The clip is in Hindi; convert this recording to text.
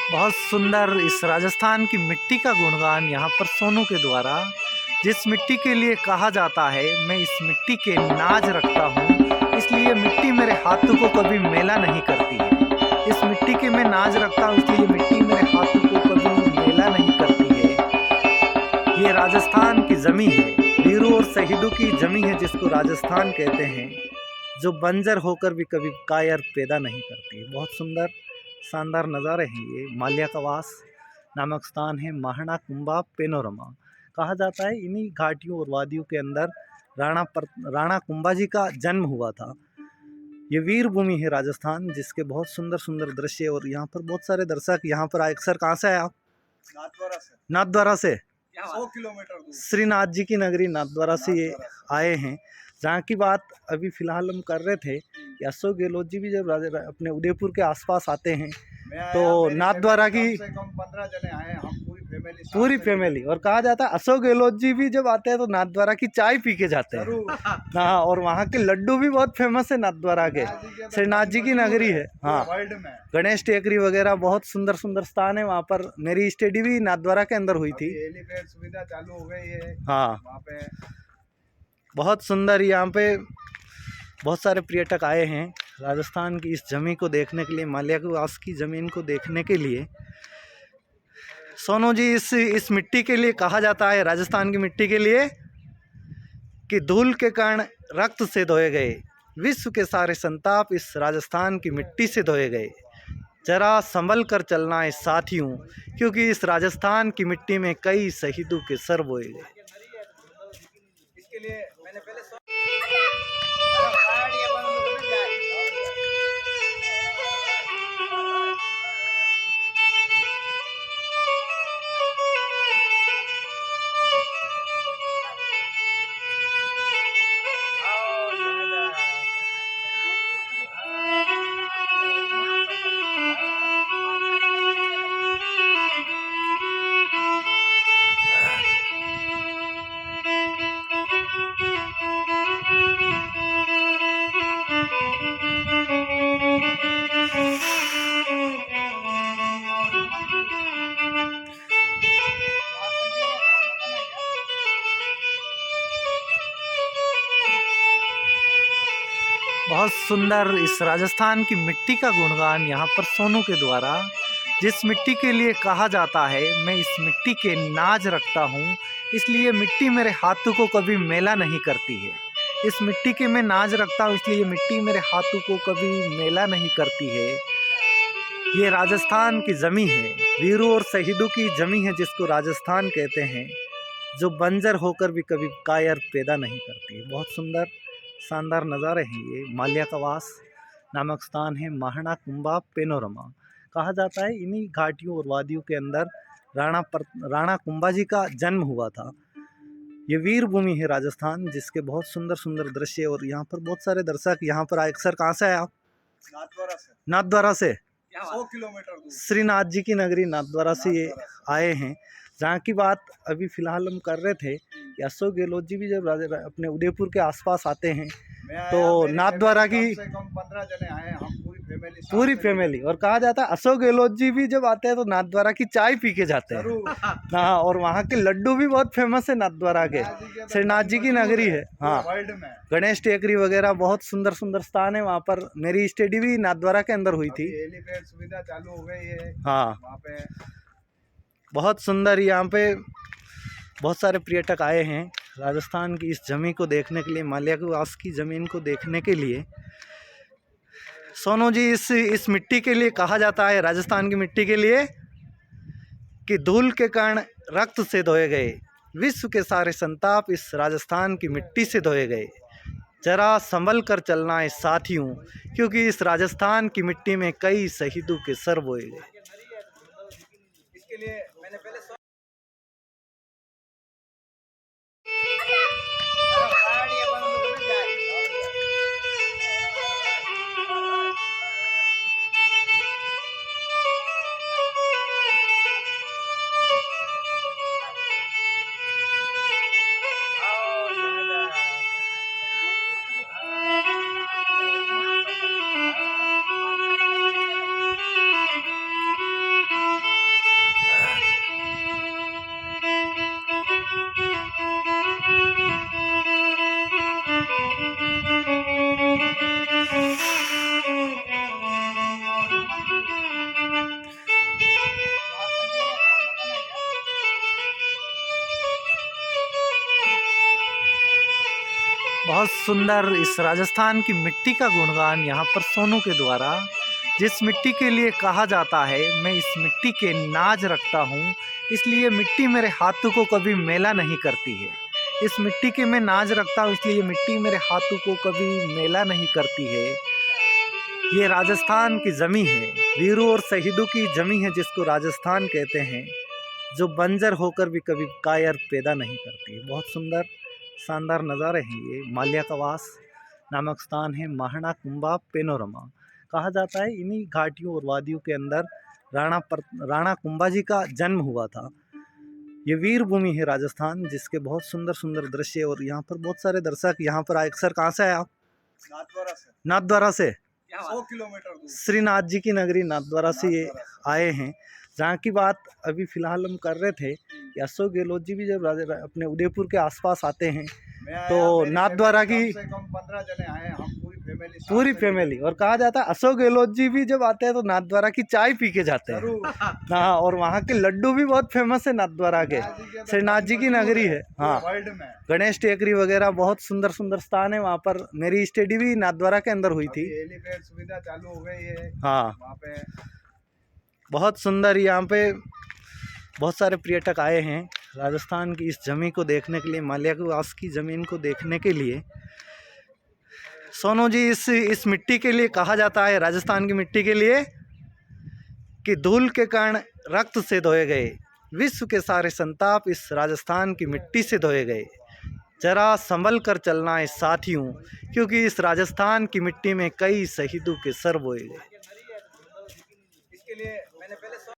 बहुत सुंदर इस राजस्थान की मिट्टी का गुणगान यहाँ पर सोनू के द्वारा, जिस मिट्टी के लिए कहा जाता है मैं इस मिट्टी के नाज रखता हूँ, इसलिए मिट्टी मेरे हाथों को कभी मेला नहीं करती है। इस मिट्टी के मैं नाज रखता हूँ, इसलिए मिट्टी मेरे हाथों को कभी मेला नहीं करती है। ये राजस्थान की ज़मीं है, वीरों और शहीदों की ज़मीं है, जिसको राजस्थान कहते हैं, जो बंजर होकर भी कभी कायर पैदा नहीं करती है। बहुत सुंदर शानदार नज़ारे हैं ये। माल्या का वास नामक स्थान है, महाना कुंभा पेनोरमा कहा जाता है। इन्हीं घाटियों और वादियों के अंदर राणा कुंभा जी का जन्म हुआ था। ये वीर भूमि है राजस्थान, जिसके बहुत सुंदर सुंदर दृश्य, और यहाँ पर बहुत सारे दर्शक यहाँ पर आए। सर कहाँ से आए आप? नाथद्वारा से 100 किलोमीटर दूर श्रीनाथ जी की नगरी नाथद्वारा से ये आए हैं। जहाँ की बात अभी फ़िलहाल हम कर रहे थे कि अशोक गहलोत जी भी जब अपने उदयपुर के आसपास आते हैं तो नाथद्वारा की 15 जने आए, हम पूरी फैमिली, और कहा जाता है अशोक गहलोत जी भी जब आते हैं तो नाथद्वारा की चाय पी के जाते हैं। हाँ, और वहाँ के लड्डू भी बहुत फेमस है नाथद्वारा के, श्रीनाथ जी की नगरी है। हाँ, वर्ल्ड में गणेश टेकरी वगैरह बहुत सुंदर सुंदर स्थान है वहाँ पर। मेरी स्टडी भी नाथद्वारा के अंदर हुई थी। हेलीपैड सुविधा चालू हो गई है। हाँ, वहाँ पे बहुत सुंदर। यहाँ पे बहुत सारे पर्यटक आए हैं राजस्थान की इस ज़मीन को देखने के लिए, माल्या के वास की ज़मीन को देखने के लिए। सोनू जी, इस मिट्टी के लिए कहा जाता है, राजस्थान की मिट्टी के लिए, कि धूल के कारण रक्त से धोए गए, विश्व के सारे संताप इस राजस्थान की मिट्टी से धोए गए। जरा संभल कर चलना है साथियों, क्योंकि इस राजस्थान की मिट्टी में कई शहीदों के सर बोए गए। इसके लिए मैंने पहले बहुत सुंदर इस राजस्थान की मिट्टी का गुणगान यहाँ पर सोनू के द्वारा, जिस मिट्टी के लिए कहा जाता है मैं इस मिट्टी के नाज रखता हूँ, इसलिए मिट्टी मेरे हाथों को कभी मेला नहीं करती है। इस मिट्टी के मैं नाज रखता हूँ, इसलिए मिट्टी मेरे हाथों को कभी मेला नहीं करती है। ये राजस्थान की ज़मीं है, वीरों और शहीदों की ज़मीं है, जिसको राजस्थान कहते हैं, जो बंजर होकर भी कभी कायर पैदा नहीं करती है। बहुत सुंदर शानदार नज़ारे हैं ये। माल्या का वास नामक स्थान है, महाना कुंभा पेनोरमा कहा जाता है। इन्हीं घाटियों और वादियों के अंदर राणा कुंभा जी का जन्म हुआ था। ये वीर भूमि है राजस्थान, जिसके बहुत सुंदर सुंदर दृश्य, और यहाँ पर बहुत सारे दर्शक यहाँ पर आए। सर कहाँ से आए आप? नाथद्वारा से 100 किलोमीटर दूर श्रीनाथ जी की नगरी नाथद्वारा से ये आए हैं। जहाँ की बात अभी फ़िलहाल हम कर रहे थे कि अशोक गहलोत जी भी जब अपने उदयपुर के आसपास आते हैं तो नाथद्वारा की 15 जने आए, हम पूरी फैमिली, और कहा जाता है अशोक गहलोत जी भी जब आते हैं तो नाथद्वारा की चाय पी के जाते हैं। हाँ, और वहाँ के लड्डू भी बहुत फेमस है नाथद्वारा के, श्रीनाथ जी की नगरी है। हाँ, वर्ल्ड में गणेश टेकरी वगैरह बहुत सुंदर सुंदर स्थान है वहाँ पर। मेरी स्टडी भी नाथद्वारा के अंदर हुई थी। हेलीपैड सुविधा चालू हो गई है। हाँ, वहाँ पे बहुत सुंदर। यहाँ पे बहुत सारे पर्यटक आए हैं राजस्थान की इस ज़मीन को देखने के लिए, माल्या के वास की ज़मीन को देखने के लिए। सोनू जी, इस मिट्टी के लिए कहा जाता है, राजस्थान की मिट्टी के लिए, कि धूल के कारण रक्त से धोए गए, विश्व के सारे संताप इस राजस्थान की मिट्टी से धोए गए। जरा संभल कर चलना है साथियों, क्योंकि इस राजस्थान की मिट्टी में कई शहीदों के सर बोए गए। इसके लिए मैंने पहले बहुत सुंदर इस राजस्थान की मिट्टी का गुणगान यहाँ पर सोनू के द्वारा, जिस मिट्टी के लिए कहा जाता है मैं इस मिट्टी के नाज रखता हूँ, इसलिए मिट्टी मेरे हाथों को कभी मेला नहीं करती है। इस मिट्टी के मैं नाज रखता हूँ इसलिए मिट्टी मेरे हाथों को कभी मेला नहीं करती है। ये राजस्थान की ज़मीं है, वीरों और शहीदों की ज़मीं है जिसको राजस्थान कहते हैं, जो बंजर होकर भी कभी कायर पैदा नहीं करती। बहुत सुंदर शानदार नज़ारे हैं ये। माल्या का वास नामक स्थान है, महाना कुंभा पेनोरमा कहा जाता है। इन्हीं घाटियों और वादियों के अंदर राणा कुंभा जी का जन्म हुआ था। ये वीर भूमि है राजस्थान, जिसके बहुत सुंदर सुंदर दृश्य, और यहाँ पर बहुत सारे दर्शक यहाँ पर आए। सर कहाँ से आए आप? नाथद्वारा से। नाथद्वारा से 100 किलोमीटर दूर। श्रीनाथ जी की नगरी नाथद्वारा से ये आए हैं, जहाँ की बात अभी फ़िलहाल हम कर रहे थे कि अशोक गहलोत जी भी जब अपने उदयपुर के आसपास आते हैं तो नाथद्वारा की कम से कम 15 जने आए, हम पूरी फैमिली। और कहा जाता है अशोक गहलोत जी भी जब आते हैं तो नाथद्वारा की चाय पी के जाते हैं। हाँ, और वहाँ के लड्डू भी बहुत फेमस है नाथद्वारा के, श्रीनाथ जी की नगरी है। हाँ, वर्ल्ड में गणेश टेकरी वगैरह बहुत सुंदर सुंदर स्थान है वहाँ पर। मेरी स्टडी भी नाथद्वारा के अंदर हुई थी। हेलीपैड सुविधा चालू हो गई है। हाँ, वहाँ पे बहुत सुंदर। यहाँ पे बहुत सारे पर्यटक आए हैं राजस्थान की इस ज़मीन को देखने के लिए, माल्या के वास की ज़मीन को देखने के लिए। सोनू जी, इस मिट्टी के लिए कहा जाता है, राजस्थान की मिट्टी के लिए, कि धूल के कण रक्त से धोए गए, विश्व के सारे संताप इस राजस्थान की मिट्टी से धोए गए। जरा संभल कर चलना है साथियों, क्योंकि इस राजस्थान की मिट्टी में कई शहीदों के सर बोए गए। इसके लिए मैंने पहले